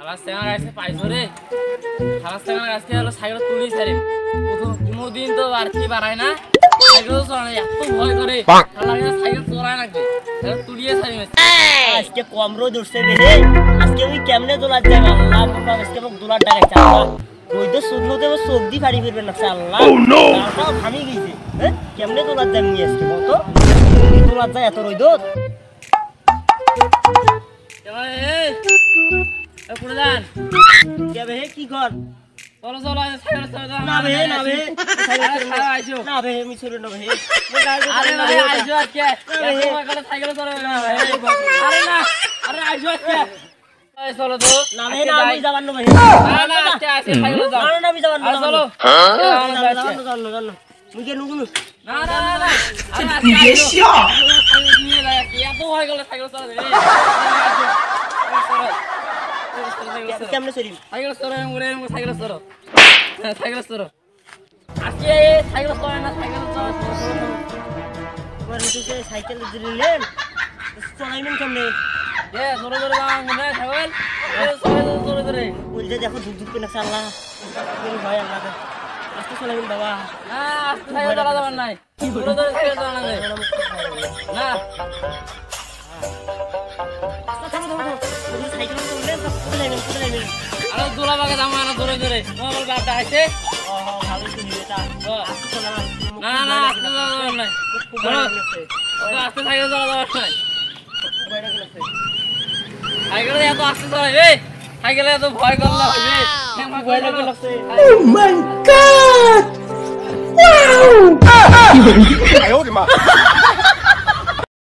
খালাস টেঙা গাছকে পাইছো রে খালাস টেঙা গাছকে হলো সাইকেল তুলি ছাড়ে প্রথম কোনোদিন তো আর কি বাড়ায় না সাইকেল চড়ায় এত ভয় করে খালাস সাইকেল চড়ায় নাকি সাইকেল তুলিয়ে ছাড়ি আজকে কম রোদ উঠছে রে আজকে আমি কেমনে দোলার যাই আল্লাহ বাবা আজকে মোক দোলার ডাকাইছে আল্লাহ রোদ শুকনোতে চোখ দি ফাড়ি ফিরবে না আল্লাহ তাও ভামি গেছে হ্যাঁ কেমনে দোলার যাই নিয়ে আজকে কত দোলার যায় এত রোদ কি কর চলো চলো সাইকেল চড়া না বে না বে না বে আমি ছেড়ে না বে আরে ভাই আইছো আজকে এত ভয় করে সাইকেল চড়া না ভাই আরে না আরে আইছো আজকে এই চলো তো না বে না আমি যাবার না ভাই না না আজকে আসে সাইকেল যাও না না আমি যাবার না চলো চলো মুকে নুগুনু না না না আরে আজকে আইছো সাইকেল নিয়ে যায় এত ভয় করে সাইকেল চড়া রে কেমনে চড়ি সাইকেল চড়া মুরে সাইকেল চড়া সাইকেল চড়া আজকে সাইকেল চড়া না সাইকেল চড়া তোমার হচ্ছে সাইকেল দিলেন চড়াইবেন কেমনে এ জোরে জোরে বাং মনে সাইকেল জোরে জোরে বলছে দেখো দুধ দুধ করে চাল্লা ভয় আল্লাহ আস্তে চলাইবেন বাবা না আস্তে সাইকেল চলা যাবে না জোরে জোরে সাইকেল চালানো যায় না সাইকেল চললেন চলাইবেন আরে দোলা বাগে দাম না জোরে জোরে মোবাইল বাটা আছে ভালো চলি এটা আস্তে চলাবেন না না আস্তে চলা যাবে না আস্তে সাইকেল চলা যাবে না সাইকেলে এত আস্তে চলে রে সাইকেলে এত ভয় করলে হবে ভয় লাগছে Oh my god! Wow! 哎呦我的妈！